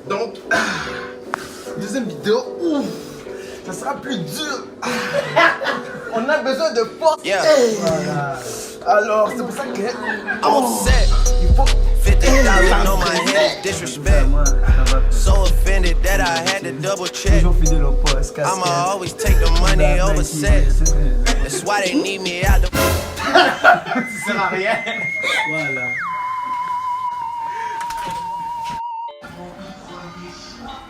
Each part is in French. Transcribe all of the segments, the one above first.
Donc, deuxième vidéo, ça sera plus dur. On a besoin de force. Yeah. Voilà. Alors, c'est pour ça que I'm upset. il faut 50,000 on my head is disrespect. So offended that I had to double check. toujours fidèle au poste. I'ma always take the money over sex. That's why they need me out the. Ça sert à rien. Voilà.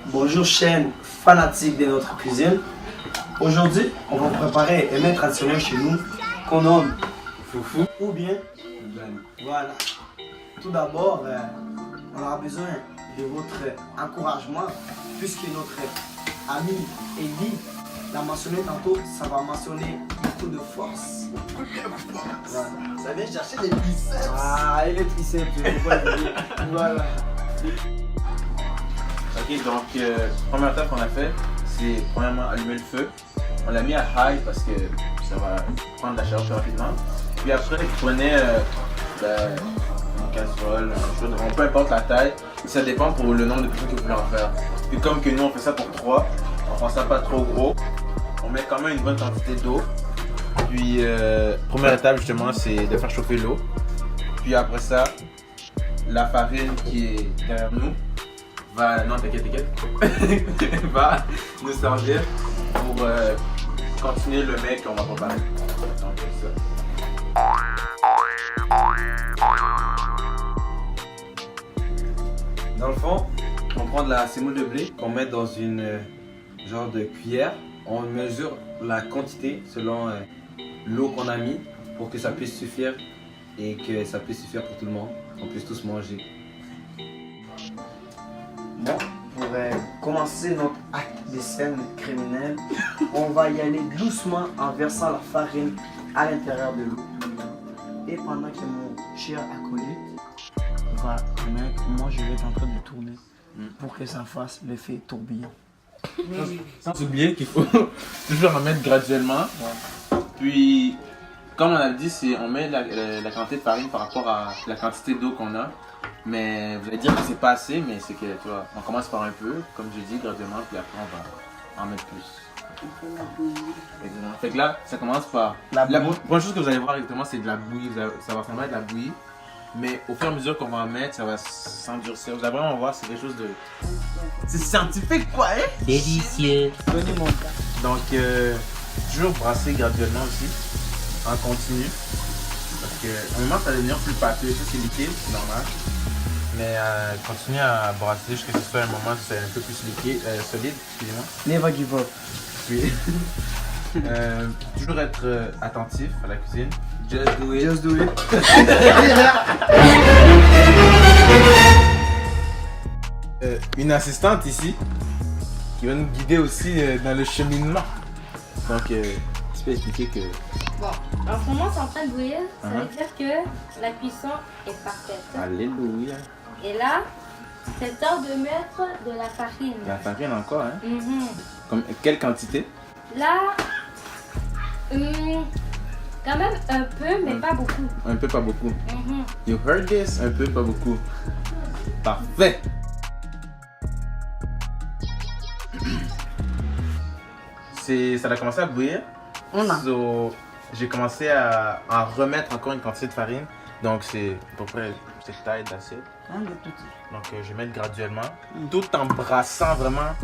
Bonjour chaîne fanatique de notre cuisine. Aujourd'hui, on va préparer un mets traditionnel chez nous qu'on nomme foufou ou bien voilà. Tout d'abord, on aura besoin de votre encouragement puisque notre ami Eddie l'a mentionné tantôt, ça va mentionner beaucoup de force. Voilà. Ça vient chercher les biceps. Ah, et les triceps, voilà. Ok, donc première étape qu'on a fait, c'est premièrement allumer le feu. On l'a mis à high parce que ça va prendre la chaleur plus rapidement. Puis après, vous prenez une casserole, un chaudron, peu importe la taille. Ça dépend pour le nombre de personnes que vous voulez en faire. Puis comme que nous on fait ça pour 3, on prend ça pas trop gros. On met quand même une bonne quantité d'eau. Puis première étape justement, c'est de faire chauffer l'eau. Puis après ça, la farine qui est derrière nous va, non t'inquiète, va nous servir pour continuer le mets qu'on va préparer. Donc c'est ça. Dans le fond, on prend de la semoule de blé qu'on met dans une genre de cuillère. On mesure la quantité selon l'eau qu'on a mis pour que ça puisse suffire et que ça puisse suffire pour tout le monde, qu'on puisse tous manger. Bon, pour commencer notre acte de scène criminelle, on va y aller doucement en versant la farine à l'intérieur de l'eau. Et pendant que mon cher acolyte va mettre, moi je vais être en train de tourner pour que ça fasse l'effet tourbillon. Sans oublier qu'il faut toujours en mettre graduellement. Puis, comme on a dit, on met la quantité de farine par rapport à la quantité d'eau qu'on a. Mais vous allez dire que c'est pas assez, mais c'est que tu vois, on commence par un peu, comme j'ai dit, graduellement, puis après on va en mettre plus. Exactement. Fait que là, ça commence par. La première chose que vous allez voir exactement, c'est de la bouillie. Ça va ressembler à de la bouillie. Mais au fur et à mesure qu'on va en mettre, ça va s'endurcir. Vous allez vraiment voir, c'est quelque chose de. C'est scientifique quoi, hein? Délicieux. Donc, toujours brasser graduellement aussi, en continu. Parce qu'à un moment, ça va devenir plus pâteux. Ça, c'est liquide, c'est normal. Mais continuez à brasser jusqu'à ce que ce soit un moment où c'est un peu plus liquide, solide, excusez-moi. Never give up. Puis, toujours être attentif à la cuisine. Just do it. Just do it. Une assistante ici qui va nous guider aussi dans le cheminement. Donc, tu peux expliquer que. Bon, en ce moment c'est en train de bouillir, ça veut dire que la cuisson est parfaite. Alléluia. Et là, c'est temps de mettre de la farine. La farine encore, hein? Mhm. Comme, quelle quantité? Là, quand même un peu, mais pas beaucoup. Un peu, pas beaucoup. Mhm. You heard this? Un peu, pas beaucoup. Parfait! Ça a commencé à bouillir. So, j'ai commencé à en remettre encore une quantité de farine. Donc c'est à peu près cette taille d'assiette. Donc je vais mettre graduellement, tout en brassant vraiment.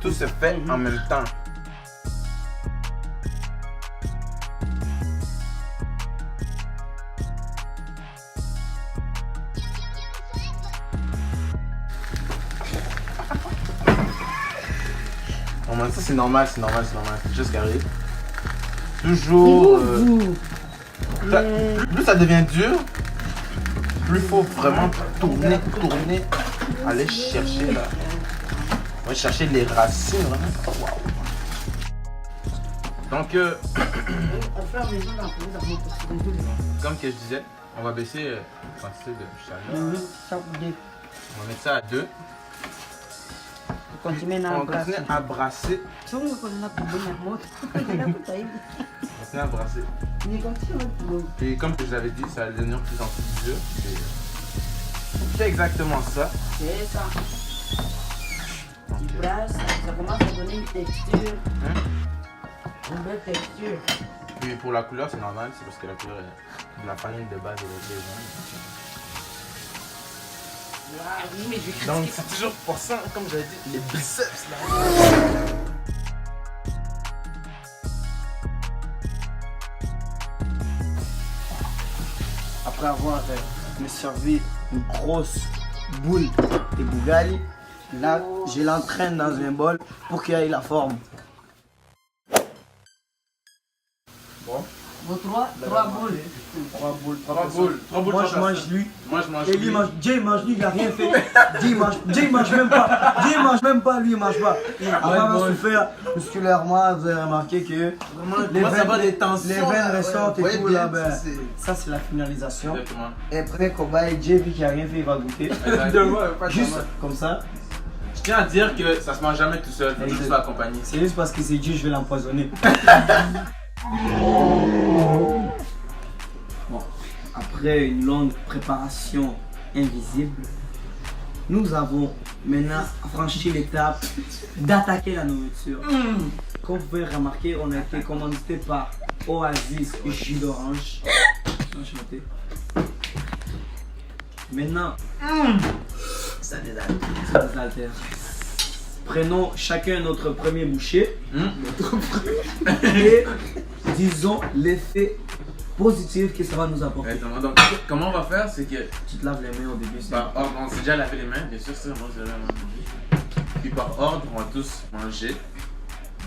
Tout se fait en même temps. Bon, ça c'est normal, c'est quelque chose qui arrive. Toujours. Plus ça devient dur, plus il faut vraiment tourner, aller chercher là. On va chercher les racines vraiment. Wow. Donc, comme que je disais, on va baisser la quantité de chaleur. On va mettre ça à 2. On continue à brasser. On continue à brasser. Et comme je vous avais dit, ça va devenir de plus en plus dur. C'est exactement ça. C'est ça. Tu prends, ça commence à donner une texture. Une belle texture. Puis pour la couleur, c'est normal, c'est parce que la couleur est de la famille de base de l'autre Ah oui, mais je Donc c'est toujours pour ça, comme j'avais dit, les biceps là. Après avoir me servi une grosse boule de bougali, là, je l'entraîne dans un bol pour qu'il ait la forme. Vos trois boules. 3 boules, 3 boules. 3 boules. Moi je mange lui. Moi je mange Et lui lui. mange, Jay mange lui, il a rien fait. Jay mange même pas. Jay mange même pas, lui il mange pas. Avant de se faire musculairement, vous avez remarqué que les veines ressortent et tout là, ben, ça c'est la finalisation. Exactement. Et après cobaye, Jay vu qu'il a rien fait, il va goûter. Juste comme ça. Je tiens à dire que ça se mange jamais tout seul, faut juste l'accompagner. C'est juste parce que c'est Dieu, je vais l'empoisonner. Bon, après une longue préparation invisible, nous avons maintenant franchi l'étape d'attaquer la nourriture. Comme vous pouvez remarquer, on a été commandité par Oasis et jus d'orange. Enchanté. Maintenant, ça désaltère. Prenons chacun notre premier bouchée et disons l'effet positif que ça va nous apporter. Exactement. Donc comment on va faire, c'est que Tu te laves les mains au début. par ordre, on s'est déjà lavé les mains, bien sûr, c'est bon, c'est vraiment manger. Puis par ordre, on va tous manger,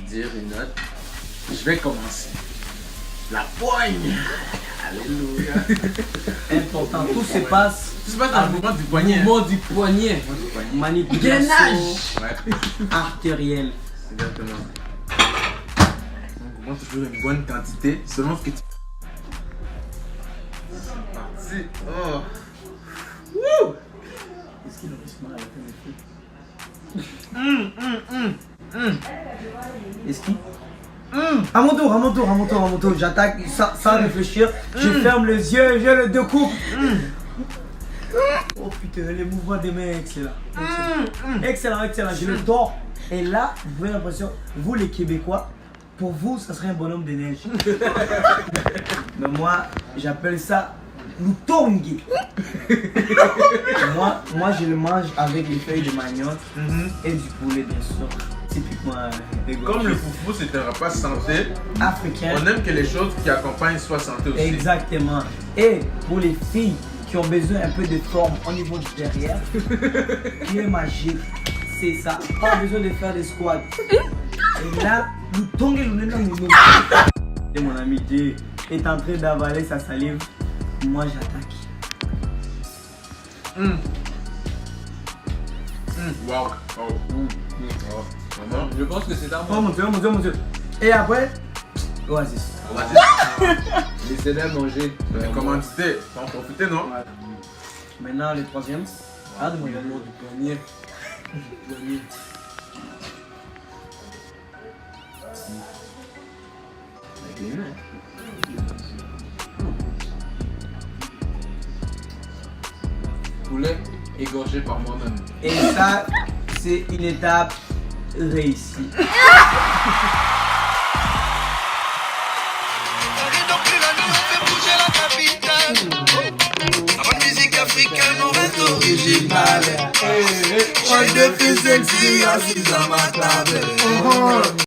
dire une note. Je vais commencer. La poigne. Alléluia. Important, tout se passe Tout se passe dans le mouvement du poignet. Mot du poignet. manipulation Ouais, artérielle. exactement. Donc on prend toujours une bonne quantité, selon ce que tu... C'est parti. Oh. Wouh. Est-ce qu'il reste mal à la fin? Est-ce qu'il À mon tour, j'attaque sans réfléchir, je ferme les yeux, je le découpe. Oh putain, les mouvements des mains, excellent. Excellent, je le tords. Et là, vous avez l'impression, vous les Québécois, pour vous, ça serait un bonhomme de neige. Mais moi, j'appelle ça l'outongue. moi, je le mange avec les feuilles de manioc et du poulet, bien sûr. Typiquement Comme le foufou c'est un repas santé, africain. on aime que les choses qui accompagnent soient santé aussi. Exactement. Et pour les filles qui ont besoin un peu de forme au niveau du derrière, qui est magique, c'est ça. Pas besoin de faire des squats. Et là, nous tombons et mon ami Jay est en train d'avaler sa salive. Moi, j'attaque. Wow. Vraiment. Je pense que c'est un Oh mon Dieu. Et après, Oasis. Laissez-les manger. Commandité, faut en profiter, non? Maintenant, le troisième. Ah, de mon Le mot du poignet. Avec les mains. Poulet égorgé par moi-même. Et ça, c'est une étape réussie. Africaine, on reste original. Moi, je fais sexy, assise à ma table.